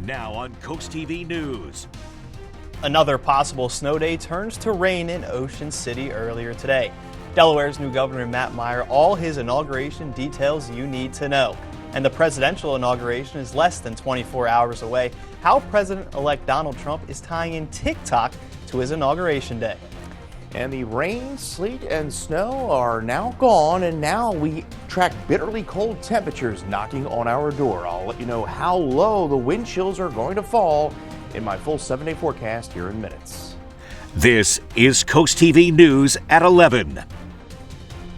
Now on CoastTV News. Another possible snow day turns to rain in Ocean City earlier today. Delaware's new governor, Matt Meyer, all his inauguration details you need to know. And the presidential inauguration is less than 24 hours away. How President-elect Donald Trump is tying in TikTok to his inauguration day. And the rain, sleet, and snow are now gone, and now we track bitterly cold temperatures knocking on our door. I'll let you know how low the wind chills are going to fall in my full 7-day forecast here in minutes. This is CoastTV News at 11.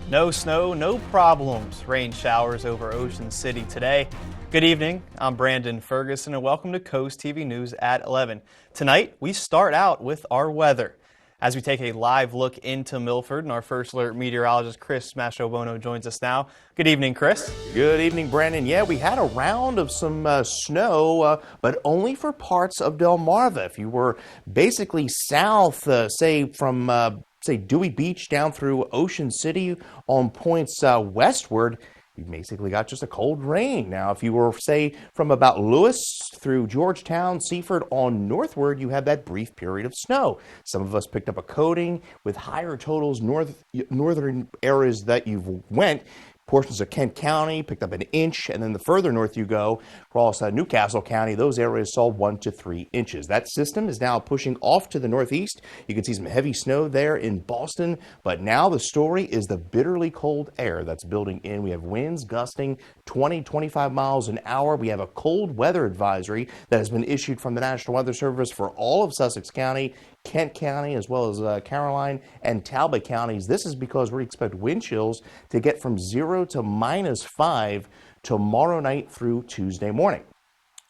No snow, no problems. Rain showers over Ocean City today. Good evening. I'm Brandon Ferguson, and welcome to CoastTV News at 11. Tonight, we start out with our weather. As we take a live look into Milford, and our first alert meteorologist Chris Mastrobono joins us now. Good evening, Chris. Good evening, Brandon. Yeah, we had a round of some snow, but only for parts of Delmarva. If you were basically south, say from Dewey Beach down through Ocean City on points westward, you basically got just a cold rain. Now, if you were, say, from about Lewis through Georgetown, Seaford on northward, you had that brief period of snow. Some of us picked up a coating with higher totals northern areas that you went. Portions of Kent County picked up an inch, and then the further north you go, across Newcastle County, those areas saw 1 to 3 inches. That system is now pushing off to the northeast. You can see some heavy snow there in Boston, but now the story is the bitterly cold air that's building in. We have winds gusting 20-25 miles an hour. We have a cold weather advisory that has been issued from the National Weather Service for all of Sussex County, Kent County, as well as Caroline and Talbot counties. This is because we expect wind chills to get from 0 to -5 tomorrow night through Tuesday morning.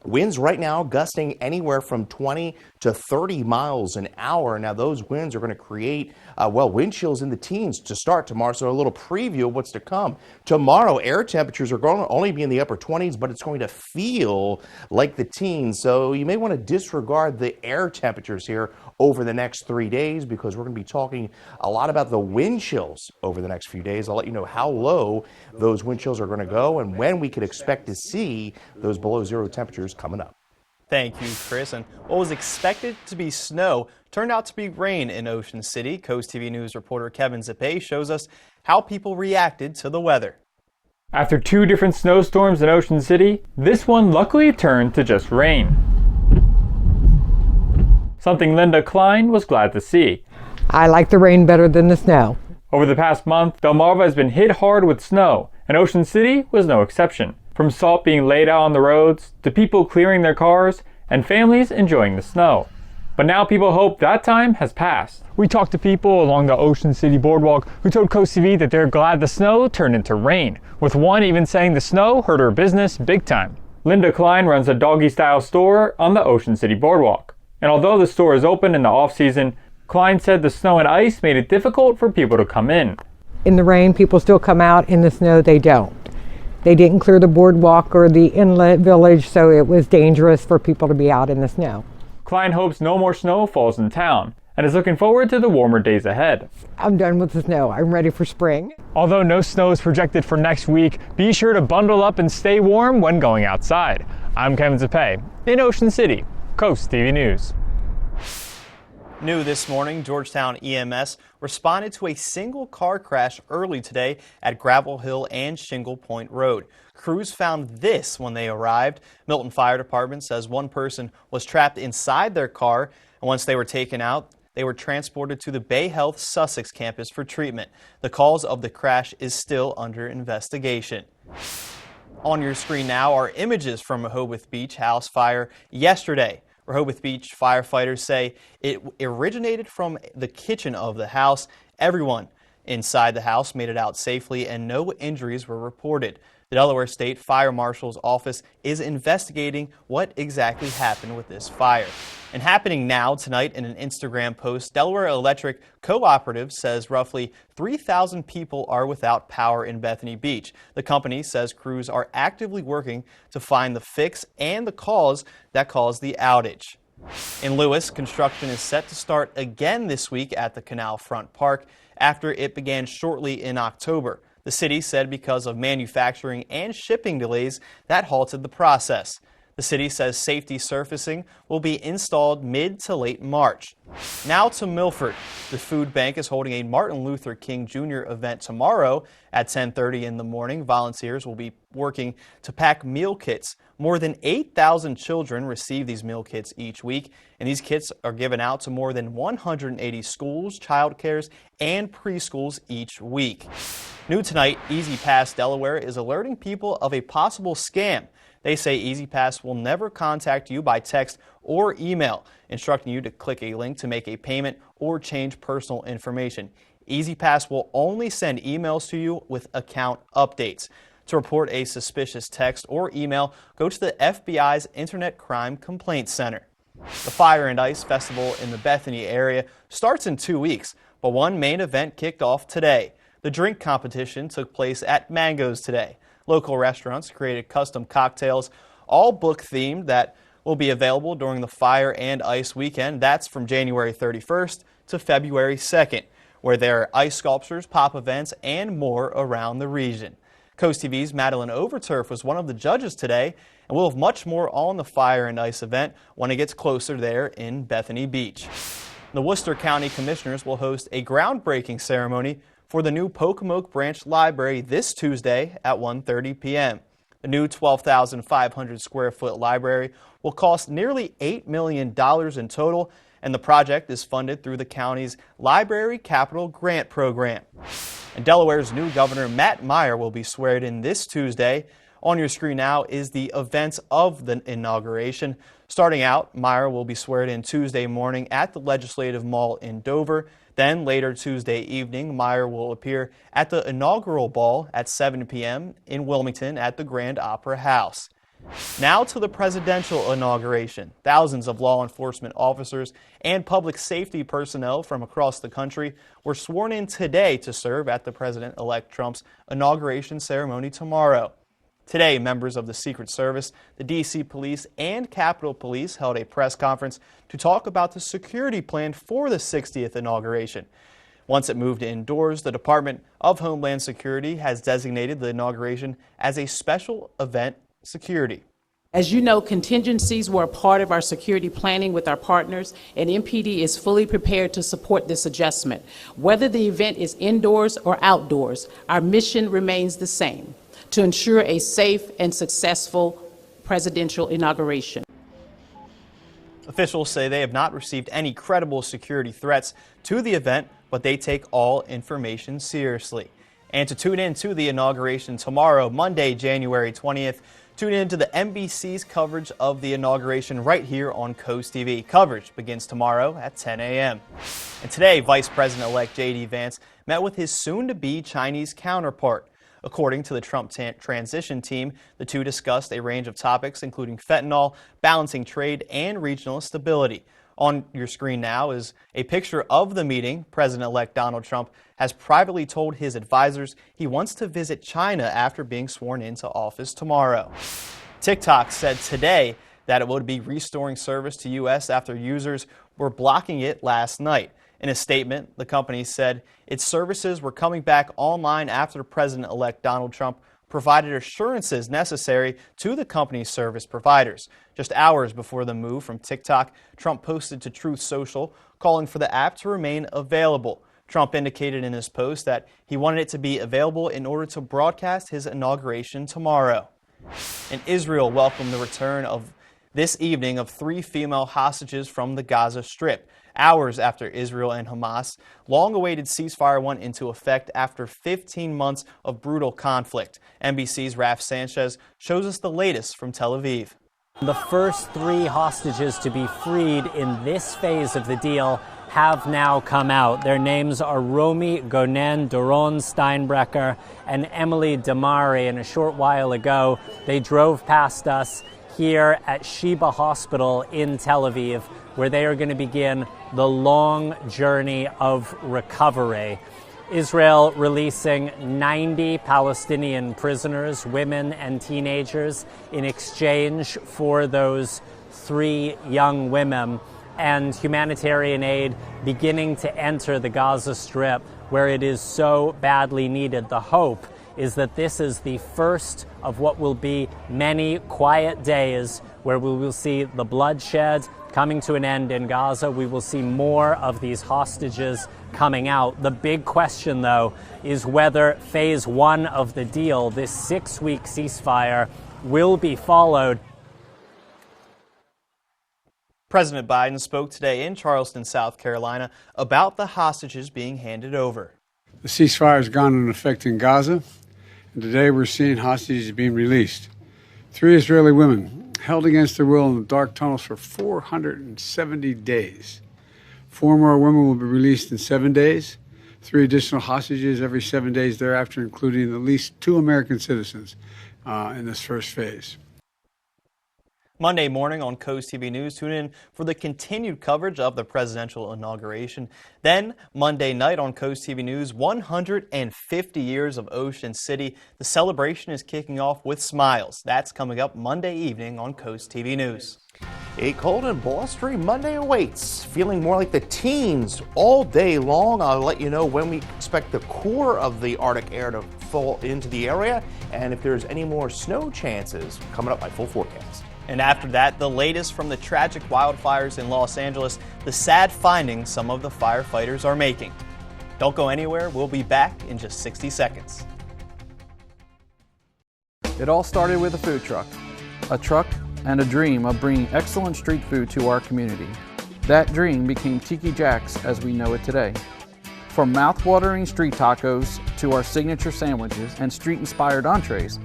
Winds right now gusting anywhere from 20 to 30 miles an hour. Now, those winds are going to create, wind chills in the teens to start tomorrow. So a little preview of what's to come. Tomorrow, air temperatures are going to only be in the upper 20s, but it's going to feel like the teens. So you may want to disregard the air temperatures here over the next 3 days, because we're going to be talking a lot about the wind chills over the next few days. I'll let you know how low those wind chills are going to go and when we could expect to see those below zero temperatures coming up. Thank you, Chris. And what was expected to be snow turned out to be rain in Ocean City. CoastTV News reporter Kevin Zippe shows us how people reacted to the weather. After 2 different snowstorms in Ocean City, this one luckily turned to just rain. Something Linda Klein was glad to see. I like the rain better than the snow. Over the past month, Delmarva has been hit hard with snow, and Ocean City was no exception. From salt being laid out on the roads, to people clearing their cars, and families enjoying the snow. But now people hope that time has passed. We talked to people along the Ocean City boardwalk who told CoastTV that they're glad the snow turned into rain, with one even saying the snow hurt her business big time. Linda Klein runs a doggy-style store on the Ocean City boardwalk. And although the store is open in the off-season, Klein said the snow and ice made it difficult for people to come in. In the rain, people still come out. In the snow, they don't. They didn't clear the boardwalk or the inlet village, so it was dangerous for people to be out in the snow. Klein hopes no more snow falls in town and is looking forward to the warmer days ahead. I'm done with the snow. I'm ready for spring. Although no snow is projected for next week, be sure to bundle up and stay warm when going outside. I'm Kevin Zippe in Ocean City, CoastTV News. New this morning, Georgetown EMS responded to a single car crash early today at Gravel Hill and Shingle Point Road. Crews found this when they arrived. Milton Fire Department says one person was trapped inside their car, and once they were taken out, they were transported to the Bay Health Sussex campus for treatment. The cause of the crash is still under investigation. On your screen now are images from Rehoboth Beach house fire yesterday. Rehoboth Beach firefighters say it originated from the kitchen of the house. Everyone inside the house made it out safely and no injuries were reported. The Delaware State Fire Marshal's office is investigating what exactly happened with this fire. And happening now tonight in an Instagram post, Delaware Electric Cooperative says roughly 3,000 people are without power in Bethany Beach. The company says crews are actively working to find the fix and the cause that caused the outage. In Lewis, construction is set to start again this week at the Canal Front Park after it began shortly in October. The city said because of manufacturing and shipping delays, that halted the process. The city says safety surfacing will be installed mid to late March. Now to Milford. The food bank is holding a Martin Luther King Jr. event tomorrow at 10:30 in the morning. Volunteers will be working to pack meal kits. More than 8,000 children receive these meal kits each week, and these kits are given out to more than 180 schools, child cares, and preschools each week. New tonight, E-ZPass Delaware is alerting people of a possible scam. They say E-ZPass will never contact you by text or email, instructing you to click a link to make a payment or change personal information. E-ZPass will only send emails to you with account updates. To report a suspicious text or email, go to the FBI's Internet Crime Complaint Center. The Fire and Ice Festival in the Bethany area starts in 2 weeks, but one main event kicked off today. The drink competition took place at Mango's today. Local restaurants created custom cocktails, all book themed, that will be available during the Fire and Ice weekend. That's from January 31st to February 2nd, where there are ice sculptures, pop events, and more around the region. Coast TV's Madeline Overturf was one of the judges today, and we'll have much more on the Fire and Ice event when it gets closer there in Bethany Beach. The Worcester County Commissioners will host a groundbreaking ceremony for the new Pocomoke Branch Library this Tuesday at 1:30 p.m. The new 12,500 square foot library will cost nearly $8 million in total, and the project is funded through the county's Library Capital Grant Program. And Delaware's new governor, Matt Meyer, will be sworn in this Tuesday. On your screen now is the events of the inauguration. Starting out, Meyer will be sworn in Tuesday morning at the Legislative Mall in Dover. Then later Tuesday evening, Meyer will appear at the inaugural ball at 7 p.m. in Wilmington at the Grand Opera House. Now to the presidential inauguration. Thousands of law enforcement officers and public safety personnel from across the country were sworn in today to serve at the President-elect Trump's inauguration ceremony tomorrow. Today, members of the Secret Service, the D.C. Police, and Capitol Police held a press conference to talk about the security plan for the 60th inauguration. Once it moved indoors, the Department of Homeland Security has designated the inauguration as a special event security. As you know, contingencies were a part of our security planning with our partners, and MPD is fully prepared to support this adjustment. Whether the event is indoors or outdoors, our mission remains the same: to ensure a safe and successful presidential inauguration. Officials say they have not received any credible security threats to the event, but they take all information seriously. And to tune in to the inauguration tomorrow, Monday, January 20th, tune in to the NBC's coverage of the inauguration right here on Coast TV. Coverage begins tomorrow at 10 a.m. And today, Vice President-elect J.D. Vance met with his soon-to-be Chinese counterpart. According to the Trump transition team, the two discussed a range of topics, including fentanyl, balancing trade, and regional stability. On your screen now is a picture of the meeting. President-elect Donald Trump has privately told his advisors he wants to visit China after being sworn into office tomorrow. TikTok said today that it would be restoring service to U.S. after users were blocking it last night. In a statement, the company said its services were coming back online after President-elect Donald Trump provided assurances necessary to the company's service providers. Just hours before the move from TikTok, Trump posted to Truth Social calling for the app to remain available. Trump indicated in his post that he wanted it to be available in order to broadcast his inauguration tomorrow. And Israel welcomed the return of this evening of 3 female hostages from the Gaza Strip, hours after Israel and Hamas' long-awaited ceasefire went into effect after 15 months of brutal conflict. NBC's Raf Sanchez shows us the latest from Tel Aviv. The first 3 hostages to be freed in this phase of the deal have now come out. Their names are Romy Gonen, Doron Steinbrecher, and Emily Damari. And a short while ago, they drove past us here at Sheba Hospital in Tel Aviv, where they are going to begin the long journey of recovery. Israel releasing 90 Palestinian prisoners, women and teenagers, in exchange for those 3 young women, and humanitarian aid beginning to enter the Gaza Strip, where it is so badly needed. The hope is that this is the first of what will be many quiet days where we will see the bloodshed coming to an end in Gaza. We will see more of these hostages coming out. The big question, though, is whether phase one of the deal, this 6-week ceasefire, will be followed. President Biden spoke today in Charleston, South Carolina, about the hostages being handed over. The ceasefire has gone into effect in Gaza, and today we're seeing hostages being released. 3 Israeli women held against their will in the dark tunnels for 470 days. 4 more women will be released in 7 days, 3 additional hostages every 7 days thereafter, including at least 2 American citizens in this first phase. Monday morning on CoastTV News, tune in for the continued coverage of the presidential inauguration. Then, Monday night on CoastTV News, 150 years of Ocean City. The celebration is kicking off with smiles. That's coming up Monday evening on CoastTV News. A cold and blustery Monday awaits, feeling more like the teens all day long. I'll let you know when we expect the core of the Arctic air to fall into the area and if there's any more snow chances coming up by full forecast. And after that, the latest from the tragic wildfires in Los Angeles, the sad findings some of the firefighters are making. Don't go anywhere. We'll be back in just 60 seconds. It all started with a food truck and a dream of bringing excellent street food to our community. That dream became Tiki Jack's as we know it today. From mouth-watering street tacos to our signature sandwiches and street-inspired entrees,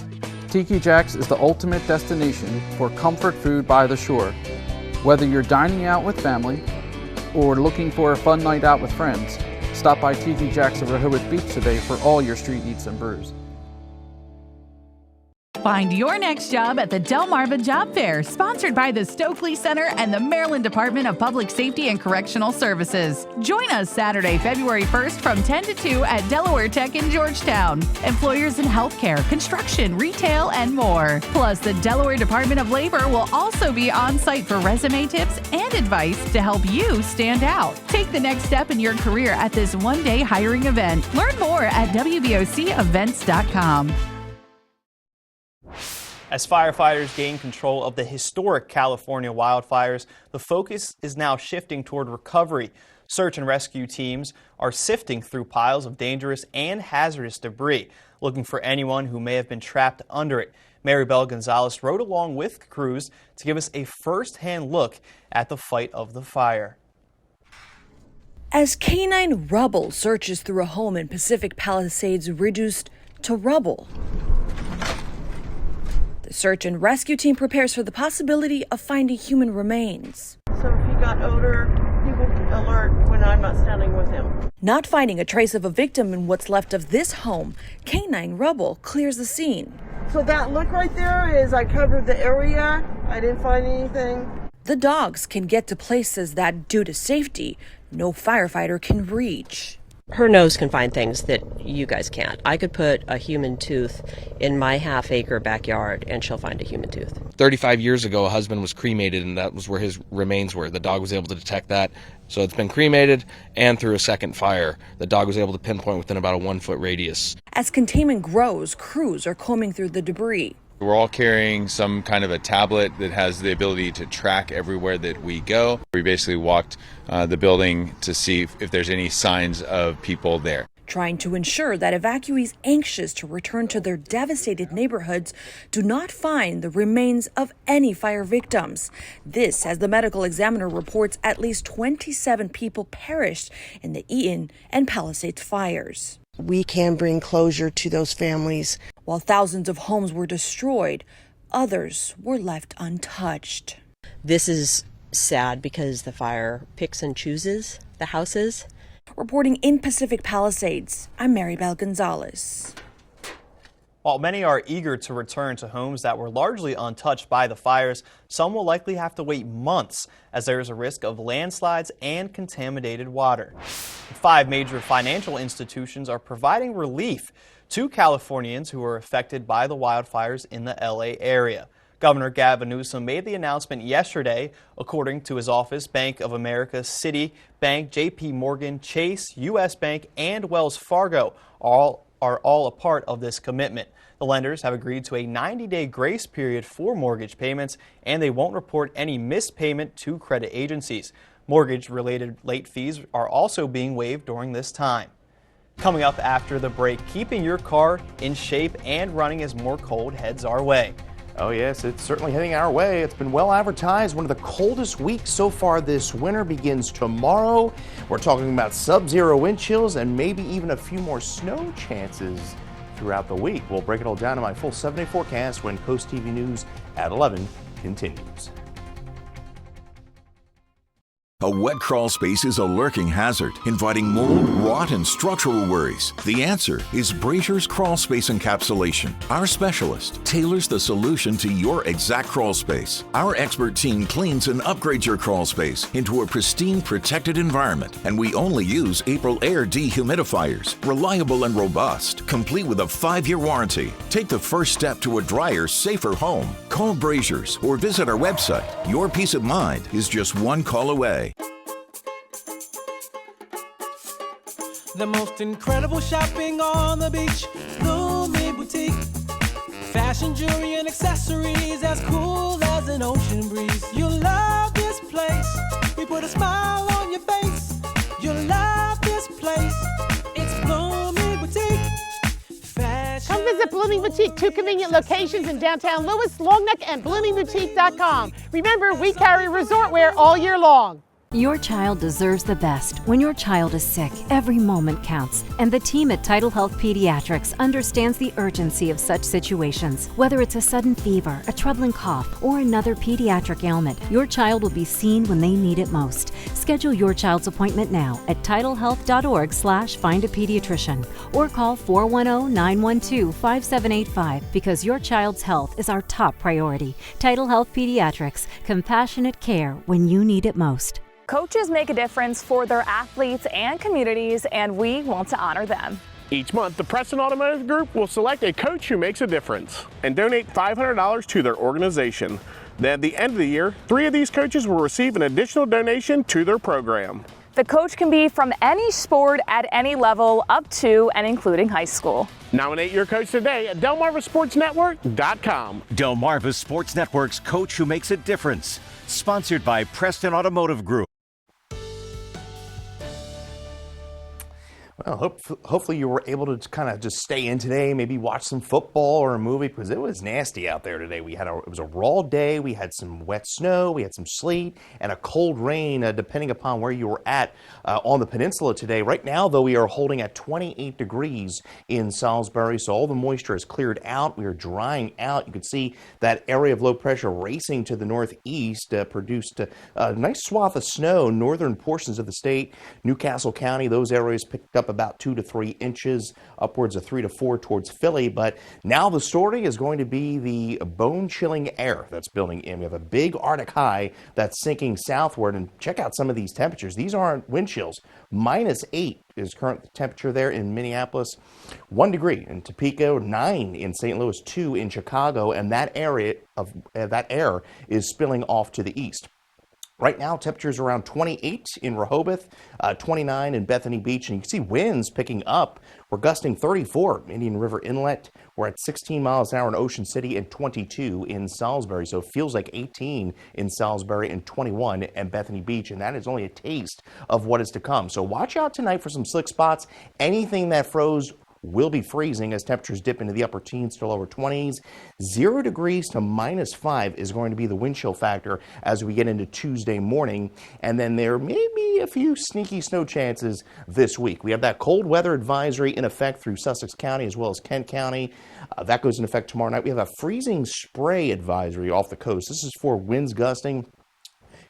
Tiki Jack's is the ultimate destination for comfort food by the shore. Whether you're dining out with family or looking for a fun night out with friends, stop by Tiki Jack's of Rehoboth Beach today for all your street eats and brews. Find your next job at the Delmarva Job Fair, sponsored by the Stokely Center and the Maryland Department of Public Safety and Correctional Services. Join us Saturday, February 1st from 10 to 2 at Delaware Tech in Georgetown. Employers in healthcare, construction, retail, and more. Plus, the Delaware Department of Labor will also be on site for resume tips and advice to help you stand out. Take the next step in your career at this one-day hiring event. Learn more at WBOCevents.com. As firefighters gain control of the historic California wildfires, the focus is now shifting toward recovery. Search and rescue teams are sifting through piles of dangerous and hazardous debris, looking for anyone who may have been trapped under it. Mary Bell Gonzalez rode along with crews to give us a first-hand look at the fight of the fire. As canine rubble searches through a home in Pacific Palisades reduced to rubble, the search and rescue team prepares for the possibility of finding human remains. So if he got odor, he will alert when I'm not standing with him. Not finding a trace of a victim in what's left of this home, canine rubble clears the scene. So that look right there is I covered the area. I didn't find anything. The dogs can get to places that, due to safety, no firefighter can reach. Her nose can find things that you guys can't. I could put a human tooth in my half-acre backyard and she'll find a human tooth. 35 years ago, a husband was cremated and that was where his remains were. The dog was able to detect that. So it's been cremated, and through a second fire, the dog was able to pinpoint within about a 1-foot radius. As containment grows, crews are combing through the debris. We're all carrying some kind of a tablet that has the ability to track everywhere that we go. We basically walked the building to see if there's any signs of people there. Trying to ensure that evacuees anxious to return to their devastated neighborhoods do not find the remains of any fire victims. This, as the medical examiner reports, at least 27 people perished in the Eaton and Palisades fires. We can bring closure to those families. While thousands of homes were destroyed, others were left untouched. This is sad because the fire picks and chooses the houses. Reporting in Pacific Palisades, I'm Mary Bell Gonzalez. While many are eager to return to homes that were largely untouched by the fires, some will likely have to wait months as there is a risk of landslides and contaminated water. 5 major financial institutions are providing relief to Californians who were affected by the wildfires in the LA area. Governor Gavin Newsom made the announcement yesterday. According to his office, Bank of America, Citibank, JP Morgan, Chase, U.S. Bank, and Wells Fargo are are all a part of this commitment. The lenders have agreed to a 90-day grace period for mortgage payments, and they won't report any missed payment to credit agencies. Mortgage-related late fees are also being waived during this time. Coming up after the break, keeping your car in shape and running as more cold heads our way. Oh yes, it's certainly heading our way. It's been well advertised. One of the coldest weeks so far this winter begins tomorrow. We're talking about sub-zero wind chills and maybe even a few more snow chances throughout the week. We'll break it all down in my full 7-day forecast when Coast TV News at 11 continues. A wet crawl space is a lurking hazard, inviting mold, rot, and structural worries. The answer is Brazier's Crawl Space Encapsulation. Our specialist tailors the solution to your exact crawl space. Our expert team cleans and upgrades your crawl space into a pristine, protected environment, and we only use April Air dehumidifiers. Reliable and robust, complete with a 5-year warranty. Take the first step to a drier, safer home. Call Brazier's or visit our website. Your peace of mind is just one call away. The most incredible shopping on the beach, Blooming Boutique. Fashion, jewelry, and accessories as cool as an ocean breeze. You'll love this place. We put a smile on your face. You'll love this place. It's Blooming Boutique. Fashion. Come visit Blooming Boutique, 2 convenient locations in downtown Lewis, Long Neck, and BloomingBoutique.com. Remember, we carry resort wear all year long. Your child deserves the best. When your child is sick, every moment counts. And the team at Tidal Health Pediatrics understands the urgency of such situations. Whether it's a sudden fever, a troubling cough, or another pediatric ailment, your child will be seen when they need it most. Schedule your child's appointment now at tidalhealth.org/findapediatrician or call 410-912-5785 because your child's health is our top priority. Tidal Health Pediatrics, compassionate care when you need it most. Coaches make a difference for their athletes and communities, and we want to honor them. Each month, the Preston Automotive Group will select a coach who makes a difference and donate $500 to their organization. Then at the end of the year, 3 of these coaches will receive an additional donation to their program. The coach can be from any sport at any level up to and including high school. Nominate your coach today at DelmarvaSportsNetwork.com. Delmarva Sports Network's Coach Who Makes a Difference. Sponsored by Preston Automotive Group. Well, hopefully you were able to kind of just stay in today, maybe watch some football or a movie, because it was nasty out there today. It was a raw day. We had some wet snow, we had some sleet, and a cold rain, depending upon where you were at on the peninsula today. Right now, though, we are holding at 28 degrees in Salisbury, so all the moisture is cleared out. We are drying out. You can see that area of low pressure racing to the northeast produced a nice swath of snow. Northern portions of the state, Newcastle County, those areas picked up about 2 to 3 inches, upwards of 3 to 4 towards Philly. But now the story is going to be the bone-chilling air that's building in. We have a big Arctic high that's sinking southward, and check out some of these temperatures. These aren't wind chills. -8 is current temperature there in Minneapolis, 1 degree in Topeka, 9 in St. Louis, 2 in Chicago, and that area of that air is spilling off to the east. Right now, temperatures around 28 in Rehoboth, 29 in Bethany Beach, and you can see winds picking up. We're gusting 34 Indian River Inlet. We're at 16 miles an hour in Ocean City and 22 in Salisbury, so it feels like 18 in Salisbury and 21 in Bethany Beach, and that is only a taste of what is to come. So watch out tonight for some slick spots. Anything that froze will be freezing as temperatures dip into the upper teens to lower 20s. 0 degrees to -5 is going to be the wind chill factor as we get into Tuesday morning. And then there may be a few sneaky snow chances this week. We have that cold weather advisory in effect through Sussex County as well as Kent County. That goes into effect tomorrow night. We have a freezing spray advisory off the coast. This is for winds gusting.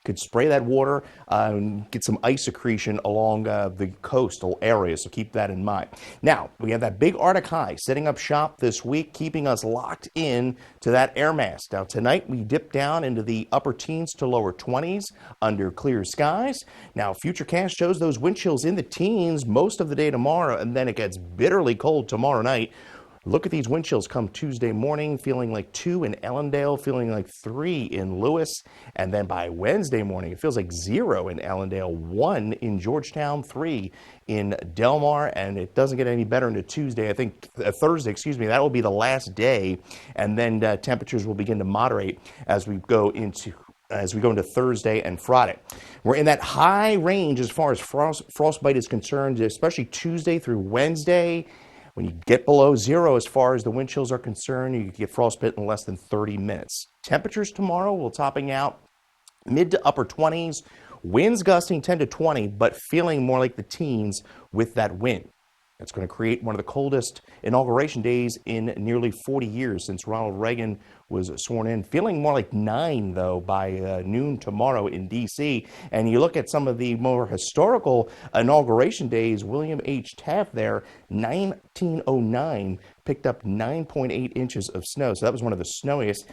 Could spray that water and get some ice accretion along the coastal area, so keep that in mind. Now, we have that big Arctic high setting up shop this week, keeping us locked in to that air mass. Now, tonight we dip down into the upper teens to lower 20s under clear skies. Now, Futurecast shows those wind chills in the teens most of the day tomorrow, and then it gets bitterly cold tomorrow night. Look at these wind chills come Tuesday morning, feeling like 2 in Ellendale, feeling like 3 in Lewis. And then by Wednesday morning, it feels like 0 in Ellendale, 1 in Georgetown, 3 in Delmar. And it doesn't get any better into Tuesday. I think Thursday, that will be the last day. And then temperatures will begin to moderate as we go into Thursday and Friday. We're in that high range as far as frostbite is concerned, especially Tuesday through Wednesday. When you get below 0 as far as the wind chills are concerned, you can get frostbite in less than 30 minutes. Temperatures tomorrow will topping out mid to upper 20s, winds gusting 10 to 20, but feeling more like the teens with that wind. It's going to create one of the coldest inauguration days in nearly 40 years since Ronald Reagan was sworn in. Feeling more like 9, though, by noon tomorrow in D.C. And you look at some of the more historical inauguration days, William H. Taft there, 1909, picked up 9.8 inches of snow. So that was one of the snowiest.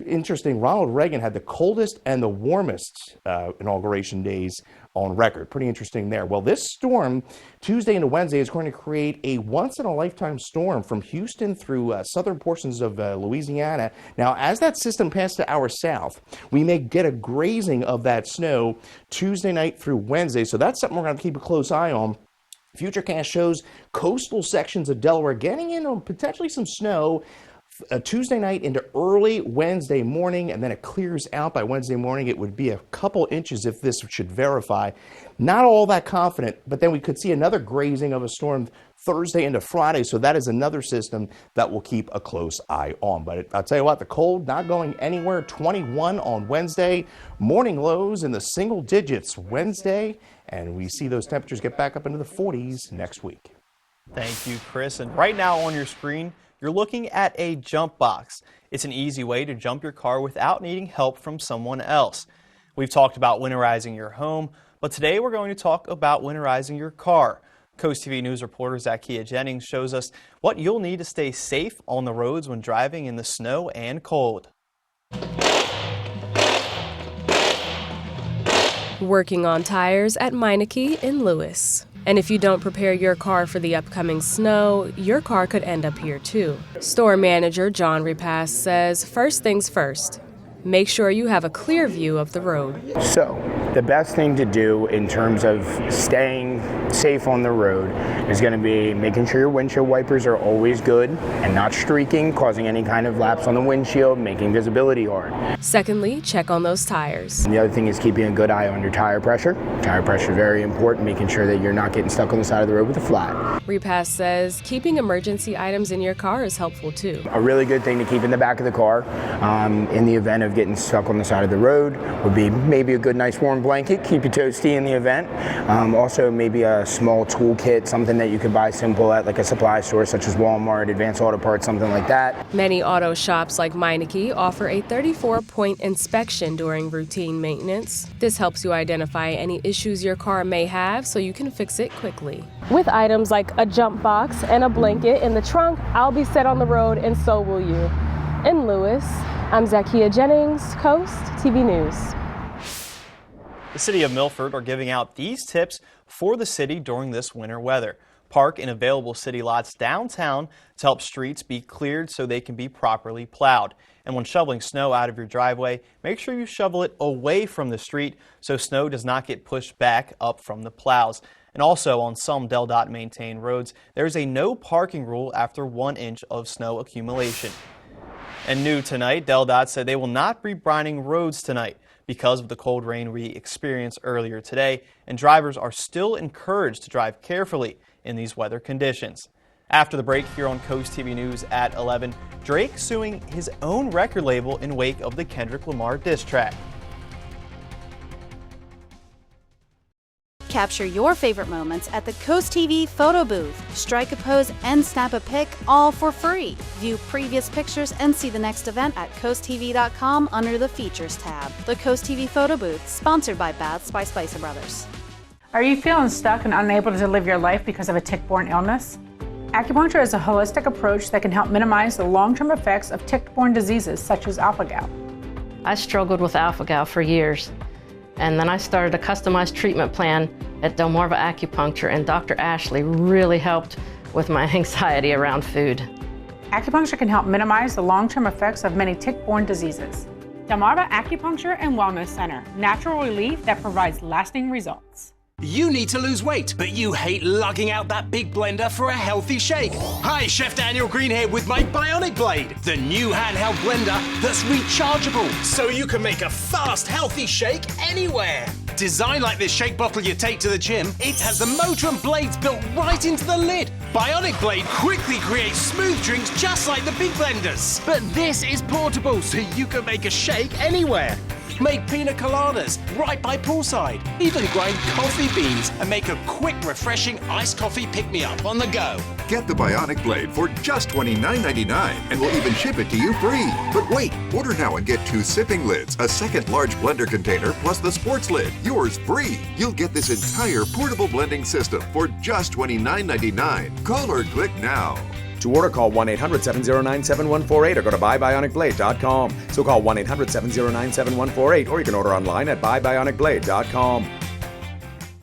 Interesting, Ronald Reagan had the coldest and the warmest inauguration days on record. Pretty interesting there. Well, this storm, Tuesday into Wednesday, is going to create a once-in-a-lifetime storm from Houston through southern portions of Louisiana. Now, as that system passes to our south, we may get a grazing of that snow Tuesday night through Wednesday. So that's something we're going to keep a close eye on. Futurecast shows coastal sections of Delaware getting in on potentially some snow Tuesday night into early Wednesday morning, and then it clears out by Wednesday morning. It would be a couple inches if this should verify. Not all that confident, but then we could see another grazing of a storm Thursday into Friday, so that is another system that we'll keep a close eye on. But I'll tell you what, the cold not going anywhere. 21 on Wednesday, morning lows in the single digits Wednesday, and we see those temperatures get back up into the 40s next week. Thank you, Chris. And right now on your screen, you're looking at a jump box. It's an easy way to jump your car without needing help from someone else. We've talked about winterizing your home, but today we're going to talk about winterizing your car. CoastTV News reporter Zacchaea Jennings shows us what you'll need to stay safe on the roads when driving in the snow and cold. Working on tires at Meineke in Lewis. And if you don't prepare your car for the upcoming snow, your car could end up here too. Store manager John Repass says, first things first, make sure you have a clear view of the road. So, the best thing to do in terms of staying safe on the road is going to be making sure your windshield wipers are always good and not streaking, causing any kind of lapse on the windshield, making visibility hard. Secondly, check on those tires. And the other thing is keeping a good eye on your tire pressure. Tire pressure is very important, making sure that you're not getting stuck on the side of the road with a flat. Repass says keeping emergency items in your car is helpful too. A really good thing to keep in the back of the car in the event of getting stuck on the side of the road would be maybe a good nice warm blanket, keep you toasty in the event. Also maybe a small toolkit, something that you could buy simple at like a supply store such as Walmart, Advanced Auto Parts, something like that. Many auto shops like Meineke offer a 34-point inspection during routine maintenance. This helps you identify any issues your car may have so you can fix it quickly. With items like a jump box and a blanket in the trunk, I'll be set on the road and so will you. In Lewis, I'm Zacchaea Jennings, Coast TV News. The city of Milford are giving out these tips for the city during this winter weather. Park in available city lots downtown to help streets be cleared so they can be properly plowed. And when shoveling snow out of your driveway, make sure you shovel it away from the street so snow does not get pushed back up from the plows. And also on some DelDOT maintained roads, there's a no parking rule after 1 inch of snow accumulation. And new tonight, DelDOT said they will not be brining roads tonight because of the cold rain we experienced earlier today, and drivers are still encouraged to drive carefully in these weather conditions. After the break here on Coast TV News at 11, Drake suing his own record label in wake of the Kendrick Lamar diss track. Capture your favorite moments at the CoastTV photo booth. Strike a pose and snap a pic, all for free. View previous pictures and see the next event at coasttv.com under the Features tab. The CoastTV photo booth, sponsored by Baths by Spicer Brothers. Are you feeling stuck and unable to live your life because of a tick-borne illness? Acupuncture is a holistic approach that can help minimize the long-term effects of tick-borne diseases such as alpha-gal. I struggled with alpha-gal for years. And then I started a customized treatment plan at Delmarva Acupuncture, and Dr. Ashley really helped with my anxiety around food. Acupuncture can help minimize the long-term effects of many tick-borne diseases. Delmarva Acupuncture and Wellness Center, natural relief that provides lasting results. You need to lose weight, but you hate lugging out that big blender for a healthy shake. Hi, Chef Daniel Green here with my Bionic Blade, the new handheld blender that's rechargeable, so you can make a fast, healthy shake anywhere. Designed like this shake bottle you take to the gym, it has the motor and blades built right into the lid. Bionic Blade quickly creates smooth drinks just like the big blenders. But this is portable, so you can make a shake anywhere. Make pina coladas right by poolside. Even grind coffee beans and make a quick, refreshing iced coffee pick-me-up on the go. Get the Bionic Blade for just $29.99 and we'll even ship it to you free. But wait, order now and get 2 sipping lids, a second large blender container, plus the sports lid. Yours free. You'll get this entire portable blending system for just $29.99. Call or click now. To order, call 1-800-709-7148 or go to buybionicblade.com. So call 1-800-709-7148 or you can order online at buybionicblade.com.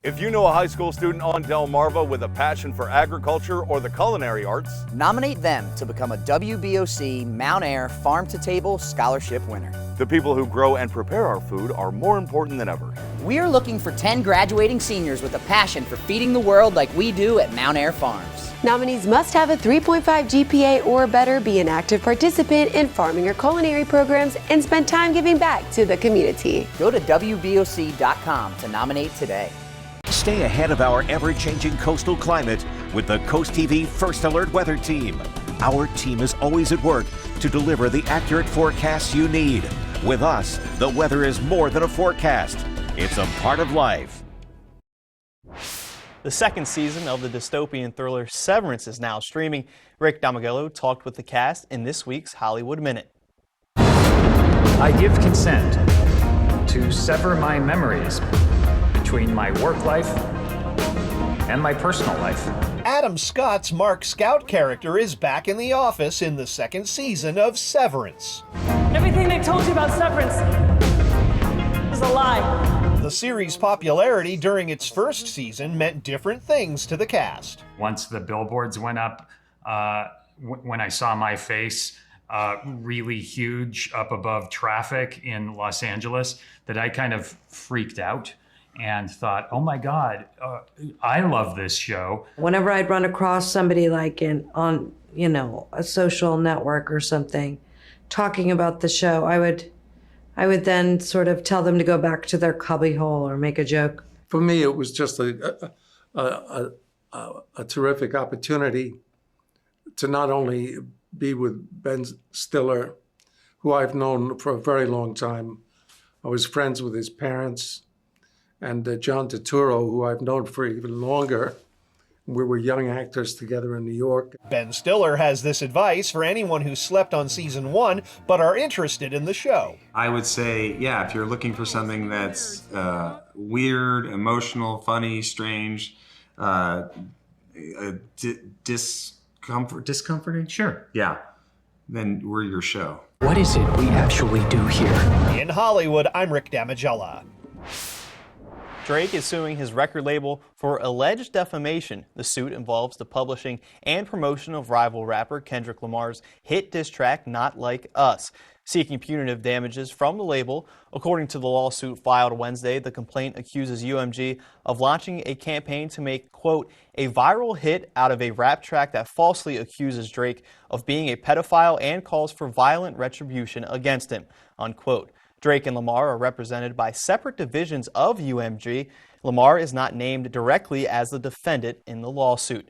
If you know a high school student on Delmarva with a passion for agriculture or the culinary arts, nominate them to become a WBOC Mount Air Farm to Table Scholarship winner. The people who grow and prepare our food are more important than ever. We are looking for 10 graduating seniors with a passion for feeding the world like we do at Mount Air Farms. Nominees must have a 3.5 GPA or better, be an active participant in farming or culinary programs, and spend time giving back to the community. Go to WBOC.com to nominate today. Stay ahead of our ever-changing coastal climate with the CoastTV First Alert Weather Team. Our team is always at work to deliver the accurate forecasts you need. With us, the weather is more than a forecast. It's a part of life. The second season of the dystopian thriller Severance is now streaming. Rick Damagello talked with the cast in this week's Hollywood Minute. I give consent to sever my memories between my work life and my personal life. Adam Scott's Mark Scout character is back in the office in the second season of Severance. Everything they told you about Severance is a lie. The series' popularity during its first season meant different things to the cast. Once the billboards went up, when I saw my face really huge up above traffic in Los Angeles, that I kind of freaked out and thought, oh my God, I love this show. Whenever I'd run across somebody like on a social network or something talking about the show, I would then sort of tell them to go back to their cubbyhole or make a joke. For me, it was just a terrific opportunity to not only be with Ben Stiller, who I've known for a very long time. I was friends with his parents, and John Turturro, who I've known for even longer. We were young actors together in New York. Ben Stiller has this advice for anyone who slept on season 1 but are interested in the show. I would say, yeah, if you're looking for something that's weird, emotional, funny, strange, discomforting? Sure. Yeah, then we're your show. What is it we actually do here? In Hollywood, I'm Rick Damigella. Drake is suing his record label for alleged defamation. The suit involves the publishing and promotion of rival rapper Kendrick Lamar's hit diss track, Not Like Us, seeking punitive damages from the label. According to the lawsuit filed Wednesday, the complaint accuses UMG of launching a campaign to make, quote, a viral hit out of a rap track that falsely accuses Drake of being a pedophile and calls for violent retribution against him, unquote. Drake and Lamar are represented by separate divisions of UMG. Lamar is not named directly as the defendant in the lawsuit.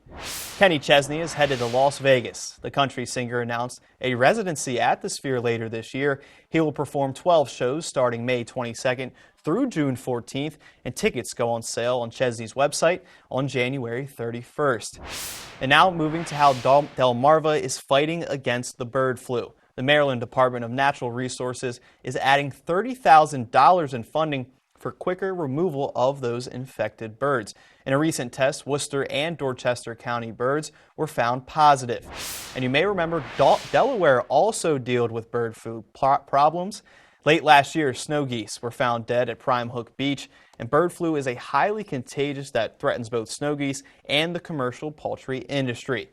Kenny Chesney is headed to Las Vegas. The country singer announced a residency at the Sphere later this year. He will perform 12 shows starting May 22nd through June 14th, and tickets go on sale on Chesney's website on January 31st. And now moving to how Delmarva is fighting against the bird flu. The Maryland Department of Natural Resources is adding $30,000 in funding for quicker removal of those infected birds. In a recent test, Worcester and Dorchester County birds were found positive. And you may remember Delaware also dealt with bird flu problems. Late last year, snow geese were found dead at Prime Hook Beach, and bird flu is a highly contagious that threatens both snow geese and the commercial poultry industry.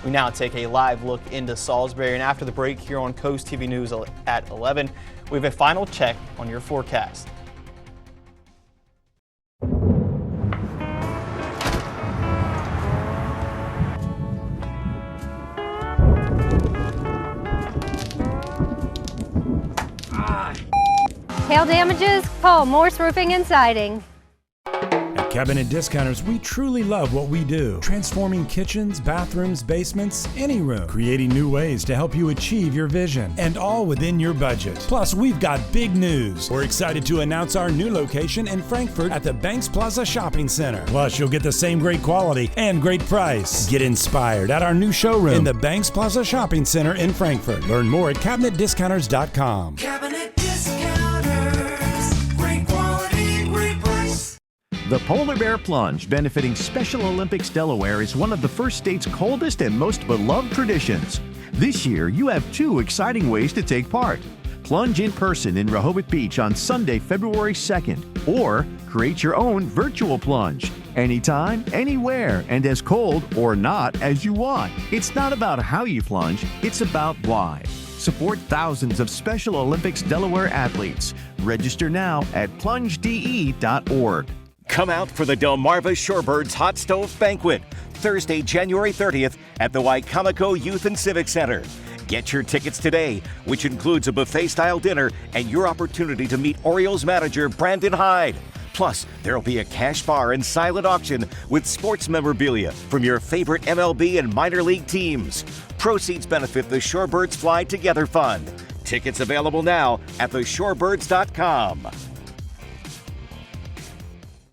We now take a live look into Salisbury, and after the break here on Coast TV News at 11, we have a final check on your forecast. Hail damages? Call Morse Roofing and Siding. At Cabinet Discounters, we truly love what we do. Transforming kitchens, bathrooms, basements, any room. Creating new ways to help you achieve your vision. And all within your budget. Plus, we've got big news. We're excited to announce our new location in Frankfort at the Banks Plaza Shopping Center. Plus, you'll get the same great quality and great price. Get inspired at our new showroom in the Banks Plaza Shopping Center in Frankfort. Learn more at CabinetDiscounters.com. Cabinet Discounters. Great quality, great price. The Polar Bear Plunge, benefiting Special Olympics Delaware, is one of the first state's coldest and most beloved traditions. This year, you have two exciting ways to take part. Plunge in person in Rehoboth Beach on Sunday, February 2nd, or create your own virtual plunge. Anytime, anywhere, and as cold or not as you want. It's not about how you plunge, it's about why. Support thousands of Special Olympics Delaware athletes. Register now at plungede.org. Come out for the Delmarva Shorebirds Hot Stove Banquet, Thursday, January 30th at the Wicomico Youth and Civic Center. Get your tickets today, which includes a buffet-style dinner and your opportunity to meet Orioles manager Brandon Hyde. Plus, there'll be a cash bar and silent auction with sports memorabilia from your favorite MLB and minor league teams. Proceeds benefit the Shorebirds Fly Together Fund. Tickets available now at theshorebirds.com.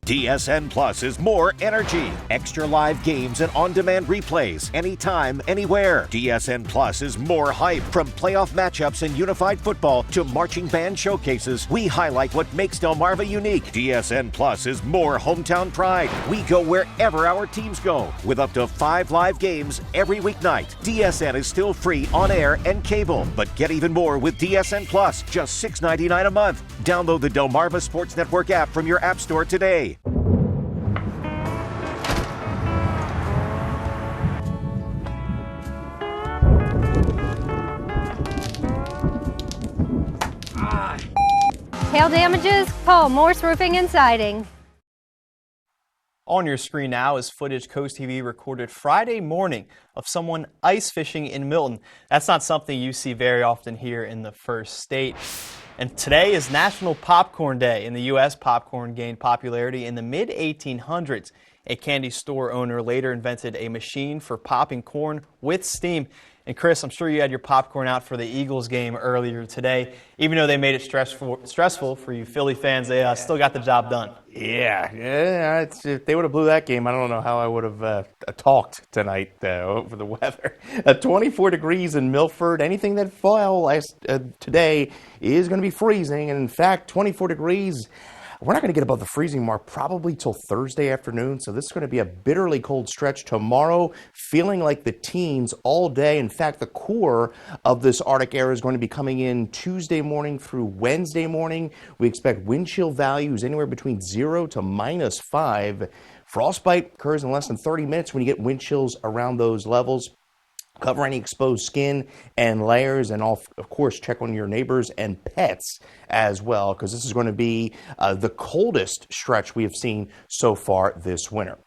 DSN Plus is more energy, extra live games and on-demand replays, anytime, anywhere. DSN Plus is more hype. From playoff matchups and unified football to marching band showcases, we highlight what makes Delmarva unique. DSN Plus is more hometown pride. We go wherever our teams go, with up to 5 live games every weeknight. DSN is still free on air and cable, but get even more with DSN Plus, just $6.99 a month. Download the Delmarva Sports Network app from your app store today. Hail damages? Call Morse Roofing and Siding. On your screen now is footage Coast TV recorded Friday morning of someone ice fishing in Milton. That's not something you see very often here in the first state. And today is National Popcorn Day. In the U.S., popcorn gained popularity in the mid-1800s. A candy store owner later invented a machine for popping corn with steam. And Chris, I'm sure you had your popcorn out for the Eagles game earlier today. Even though they made it stressful for you Philly fans, they still got the job done. Yeah. If they would have blew that game, I don't know how I would have talked tonight over the weather. 24 degrees in Milford. Anything that fell today is going to be freezing. And in fact, 24 degrees. We're not going to get above the freezing mark probably till Thursday afternoon, so this is going to be a bitterly cold stretch tomorrow, feeling like the teens all day. In fact, the core of this Arctic air is going to be coming in Tuesday morning through Wednesday morning. We expect wind chill values anywhere between 0 to -5. Frostbite occurs in less than 30 minutes when you get wind chills around those levels. Cover any exposed skin and layers, and of course check on your neighbors and pets as well, because this is going to be the coldest stretch we have seen so far this winter.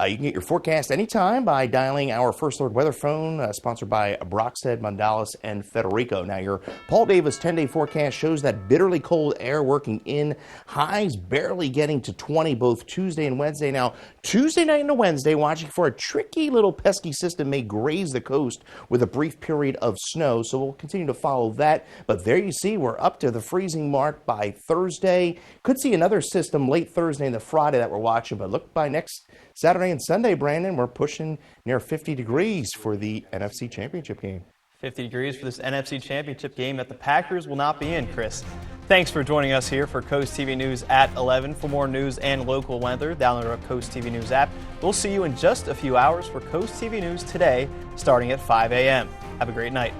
You can get your forecast anytime by dialing our First Alert weather phone, sponsored by Brockstead, Mondalis, and Federico. Now, your Paul Davis 10-day forecast shows that bitterly cold air working in, highs barely getting to 20 both Tuesday and Wednesday. Now, Tuesday night and Wednesday, watching for a tricky little pesky system may graze the coast with a brief period of snow, so we'll continue to follow that. But there you see, we're up to the freezing mark by Thursday. Could see another system late Thursday and the Friday that we're watching, but look, by next Saturday and Sunday, Brandon, we're pushing near 50 degrees for the NFC Championship game. 50 degrees for this NFC Championship game that the Packers will not be in, Chris. Thanks for joining us here for Coast TV News at 11. For more news and local weather, download our Coast TV News app. We'll see you in just a few hours for Coast TV News today, starting at 5 a.m. Have a great night.